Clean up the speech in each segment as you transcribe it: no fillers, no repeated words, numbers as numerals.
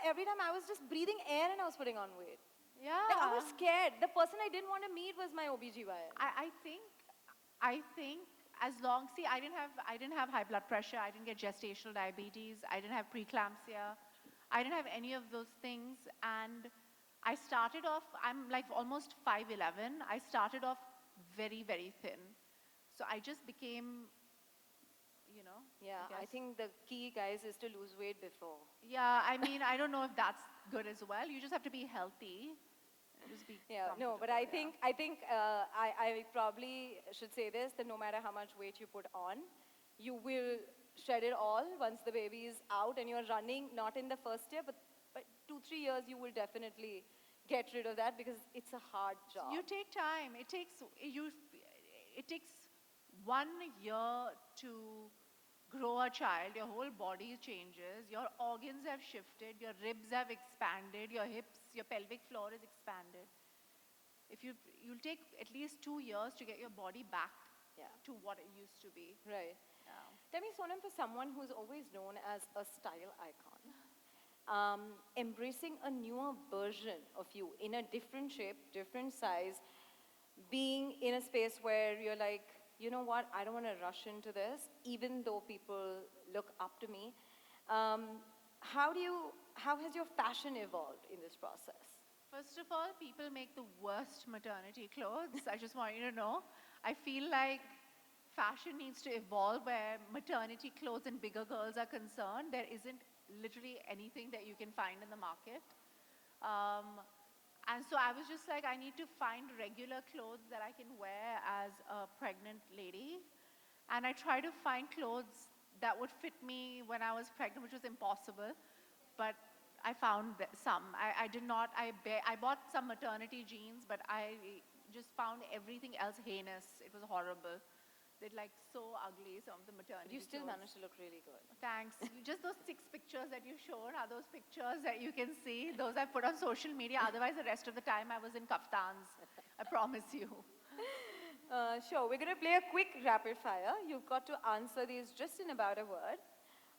every time I was just breathing air and I was putting on weight. Yeah. Like, I was scared. The person I didn't want to meet was my OBGYN. I think as long, see, I didn't have high blood pressure. I didn't get gestational diabetes. I didn't have preeclampsia. I didn't have any of those things. And I started off, I'm like almost 5'11". I started off very, very thin. So I just became, you know. Yeah, I guess. think the key, guys, is to lose weight before. Yeah, I mean, I don't know if that's good as well. You just have to be healthy. Just be Yeah, no, but comfortable, I think I probably should say this, that no matter how much weight you put on, you will shed it all once the baby is out and you're running, not in the first year, but 2-3 years you will definitely get rid of that because it's a hard job. You take time. It takes 1 year to grow a child. Your whole body changes. Your organs have shifted. Your ribs have expanded. Your hips, your pelvic floor is expanded. You'll take at least 2 years to get your body back Yeah. to what it used to be. Right. Yeah. Tell me, Sonam, for someone who's always known as a style icon, embracing a newer version of you in a different shape, different size, being in a space where you're like, you know what, I don't want to rush into this, even though people look up to me. How has your fashion evolved in this process? First of all, people make the worst maternity clothes. I just want you to know. I feel like fashion needs to evolve where maternity clothes and bigger girls are concerned. There isn't literally anything that you can find in the market. Um, and so I was just like, I need to find regular clothes that I can wear as a pregnant lady. And I try to find clothes that would fit me when I was pregnant, which was impossible. But I found some. I did not, I bought some maternity jeans, but I just found everything else heinous. It was horrible. They're like so ugly, some of the maternity But you still clothes. managed to look really good. Thanks. Just those 6 pictures that you showed are those pictures that you can see. Those I put on social media. Otherwise, the rest of the time I was in kaftans. I promise you. Sure, we're going to play a quick rapid fire. You've got to answer these just in about a word.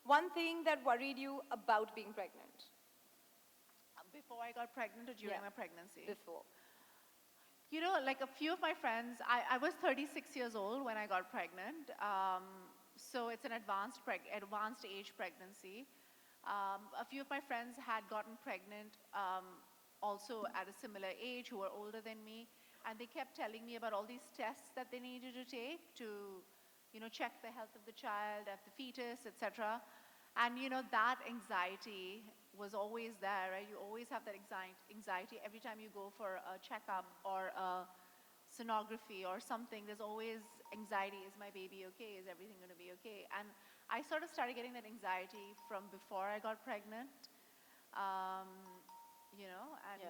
One thing that worried you about being pregnant? Before I got pregnant or during Yeah. my pregnancy? Before. You know, like a few of my friends, I was 36 years old when I got pregnant. So it's an advanced age pregnancy. A few of my friends had gotten pregnant also at a similar age who were older than me. And they kept telling me about all these tests that they needed to take to, you know, check the health of the child, of the fetus, etc. And you know, that anxiety was always there, right? You always have that anxiety every time you go for a checkup or a sonography or something. There's always anxiety. Is my baby okay? Is everything going to be okay? And I sort of started getting that anxiety from before I got pregnant. You know, and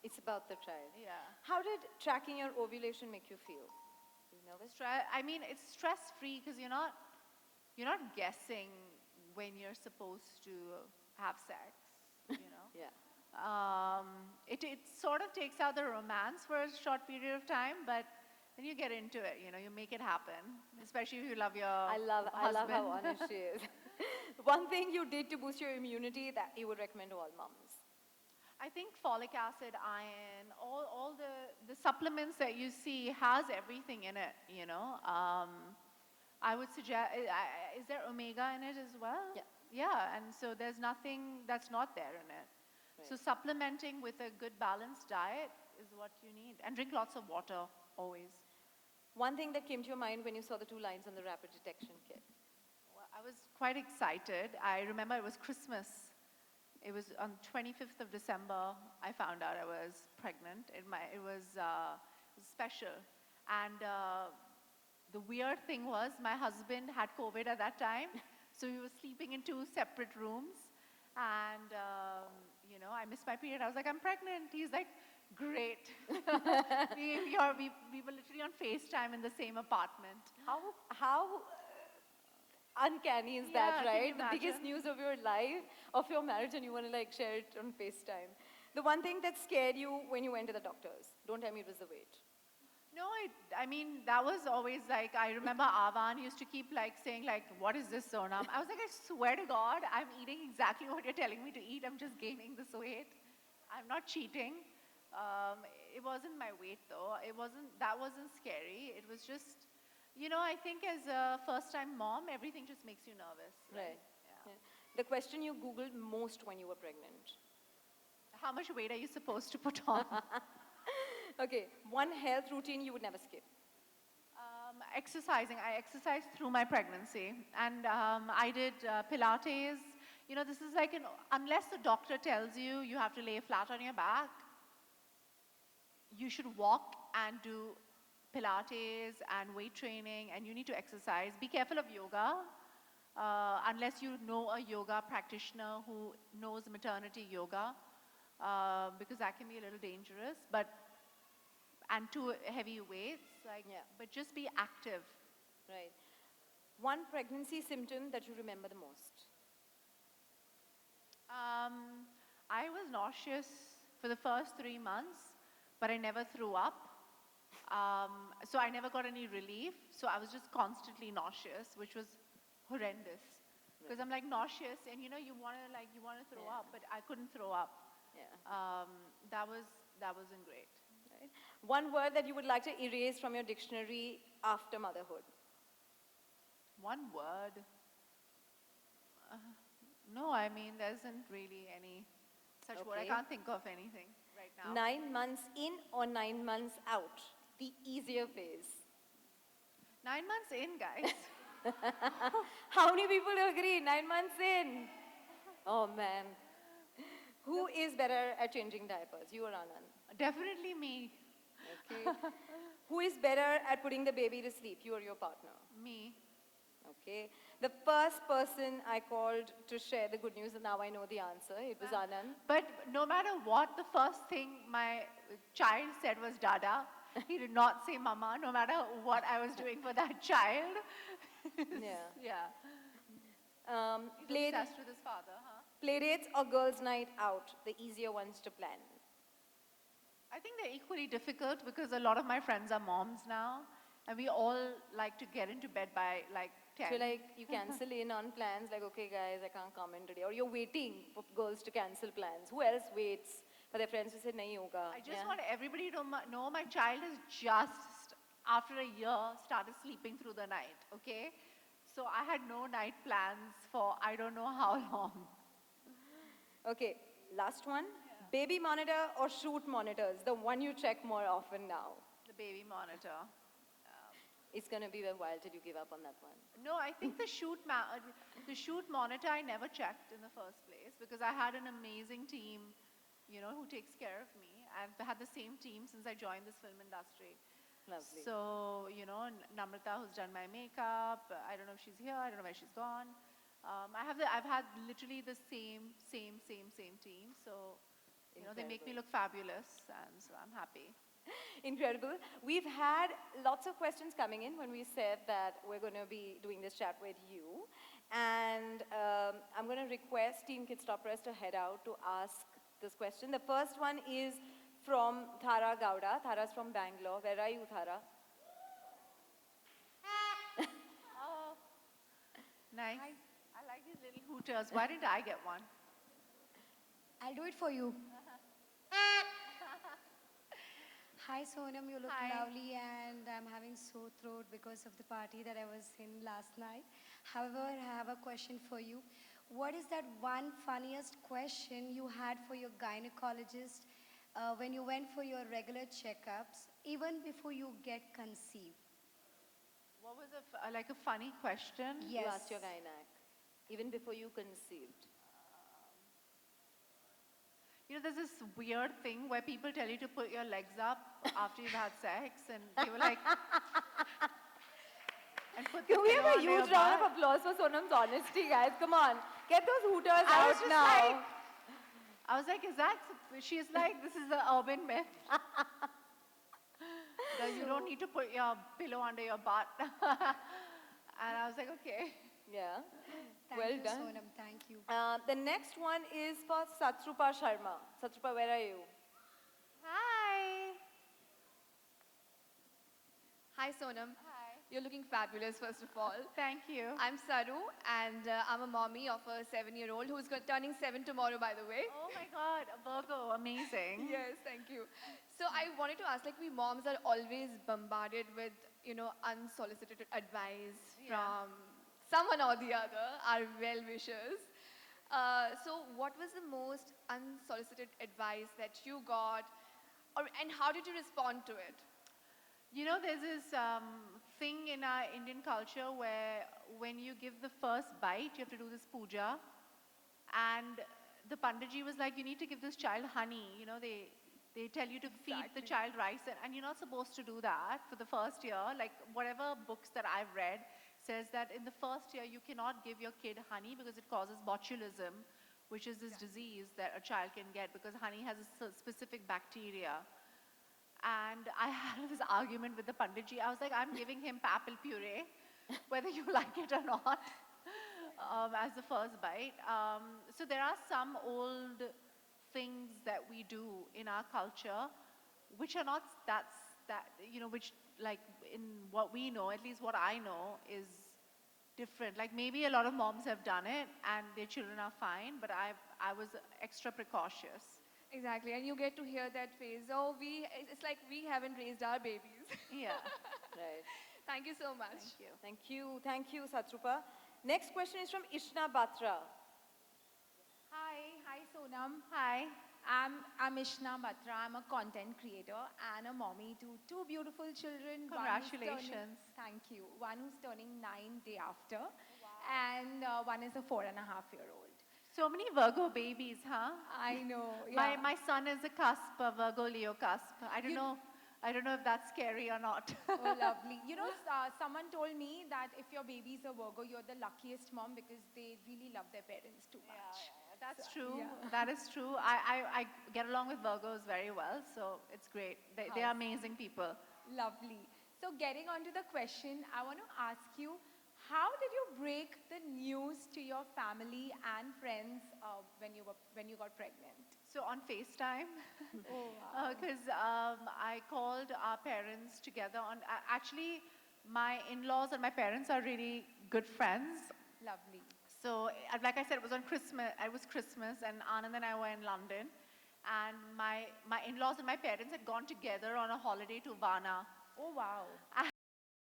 It's about the child. yeah. How did tracking your ovulation make you feel? You nervous? I mean, it's stress-free because you're not guessing when you're supposed to have sex, you know. Yeah. It sort of takes out the romance for a short period of time, but then you get into it, you know, you make it happen, especially if you love your I love husband. how honest she is. One thing you did to boost your immunity that you would recommend to all moms? I think folic acid, iron, all the supplements that you see has everything in it, you know. I would suggest, is there omega in it as well? Yeah. Yeah, and so there's nothing that's not there in it. Right. So supplementing with a good balanced diet is what you need. And drink lots of water, always. One thing that came to your mind when you saw the 2 lines on the rapid detection kit? Well, I was quite excited. I remember it was Christmas. It was on 25th of December, I found out I was pregnant. It was special. And the weird thing was my husband had COVID at that time. So he was sleeping in 2 separate rooms. And, you know, I missed my period. I was like, I'm pregnant. He's like, great. we were literally on FaceTime in the same apartment. How uncanny is Yeah, that, can right? you The biggest imagine? news of your life, of your marriage, and you want to like share it on FaceTime. The one thing that scared you when you went to the doctors, don't tell me it was the weight. No, I mean, that was always like, I remember Avan used to keep like saying like, what is this, Sonam? I was like, I swear to God, I'm eating exactly what you're telling me to eat. I'm just gaining this weight. I'm not cheating. It wasn't my weight though. That wasn't scary. It was just, I think as a first time mom, everything just makes you nervous. Right. Yeah. Yeah. The question you Googled most when you were pregnant. How much weight are you supposed to put on? Okay, one health routine you would never skip. Exercising. I exercised through my pregnancy, and I did Pilates. This is like unless the doctor tells you you have to lay flat on your back, you should walk and do Pilates and weight training, and you need to exercise. Be careful of yoga, unless you know a yoga practitioner who knows maternity yoga, because that can be a little dangerous. And too heavy weights, Yeah. but just be active. Right. One pregnancy symptom that you remember the most. I was nauseous for the first 3 months, but I never threw up. So I never got any relief. So I was just constantly nauseous, which was horrendous. Because I'm like nauseous, and you want to throw Yeah. up, but I couldn't throw up. Yeah. That wasn't great. Right. One word that you would like to erase from your dictionary after motherhood. One word. Uh, no, I mean, there isn't really any such word. I Okay. can't think of anything right now. 9 months in or 9 months out? The easier phase. 9 months in, guys. How many people agree? 9 months in. Oh man. Who is better at changing diapers? You or Anand? Definitely me. Okay. Who is better at putting the baby to sleep? You or your partner? Me. Okay. The first person I called to share the good news, and now I know the answer. It was Anand. But no matter what, the first thing my child said was Dada. He did not say Mama, no matter what I was doing for that child. Yeah. Yeah. He's Play, obsessed with his father, huh? play dates or girls' night out? The easier ones to plan. I think they're equally difficult because a lot of my friends are moms now, and we all like to get into bed by like 10. So like you cancel in on plans like, okay guys, I can't come in today. Or you're waiting for girls to cancel plans. Who else waits for their friends to say, nahi hoga? I just Yeah? want everybody to know my child has just, after a year, started sleeping through the night, okay? So I had no night plans for I don't know how long. Okay, last one. Baby monitor or shoot monitors? The one you check more often now. The baby monitor. It's going to be a while till you give up on that one. No, I think the shoot monitor I never checked in the first place because I had an amazing team, who takes care of me. I've had the same team since I joined this film industry. Lovely. So, Namrata, who's done my makeup, I don't know if she's here, I don't know where she's gone. I've had literally the same team. So, they make me Incredible. look fabulous, and so I'm happy. Incredible. We've had lots of questions coming in when we said that we're going to be doing this chat with you. And I'm going to request Team Kidstop Press to head out to ask this question. The first one is from Thara Gowda. Thara's from Bangalore. Where are you, Thara? Oh, nice. I like these little hooters. Why didn't I get one? I'll do it for you. Hi Sonam, you look Hi. lovely and I'm having sore throat because of the party that I was in last night. However, I have a question for you. What is that one funniest question you had for your gynecologist when you went for your regular checkups, even before you get conceived? What was like a funny question? Yes. You asked your gynac, even before you conceived. There's this weird thing where people tell you to put your legs up after you've had sex, and they were like, and put the Can we pillow have a under your huge round butt. of applause for Sonam's honesty, guys? Come on. Get those hooters I out was just now. like, I was like, is that? She's like, this is an urban myth. That you don't need to put your pillow under your butt. And I was like, okay. Yeah. Thank Well you, done. Sonam. Thank you. The next one is for Satrupa Sharma. Satrupa, where are you? Hi. Hi Sonam. Hi. You're looking fabulous, first of all. Thank you. I'm Saru, and I'm a mommy of a 7-year-old who's turning 7 tomorrow, by the way. Oh my God, a Virgo, amazing. Yes, thank you. So I wanted to ask, like, we moms are always bombarded with, unsolicited advice Yeah. from someone or the other, our well-wishers. So what was the most unsolicited advice that you got, and how did you respond to it? You know, there's this thing in our Indian culture where when you give the first bite, you have to do this puja. And the Panditji was like, you need to give this child honey. You know, they tell you to feed the Exactly. child rice, and you're not supposed to do that for the first year. Like, whatever books that I've read says that in the first year, you cannot give your kid honey because it causes botulism, which is this disease that a child can get because honey has a specific bacteria. And I had this argument with the Panditji. I was like, I'm giving him apple puree, whether you like it or not, as the first bite. So there are some old things that we do in our culture which are not which like in what we know, at least what I know, is different. Like maybe a lot of moms have done it and their children are fine, but I was extra precautious. Exactly, and you get to hear that phrase, oh, it's like we haven't raised our babies. Yeah. Right. Thank you so much. Thank you. Thank you. Thank you, Satrupa. Next question is from Ishna Batra. Hi Sonam. Hi. I'm Ishna Batra. I'm a content creator and a mommy to two beautiful children. Congratulations. Thank you. One who's turning 9 day after, and one is a 4.5-year-old. So many Virgo babies, huh? I know. My son is a cusp, a Virgo Leo cusp. I don't You- know. I don't know if that's scary or not. Oh, lovely. You know, someone told me that if your baby's a Virgo, you're the luckiest mom because they really love their parents too much. That's So, true. yeah. That is true. I get along with Virgos very well, so it's great. They are amazing people. Lovely. So getting on to the question, I want to ask you, how did you break the news to your family and friends when you got pregnant? So on FaceTime, Oh, because I called our parents together on. Actually, my in-laws and my parents are really good friends. lovely. So, like I said, it was on Christmas. It was Christmas, and Anand and I were in London, and my in-laws and my parents had gone together on a holiday to Varna. Oh, wow.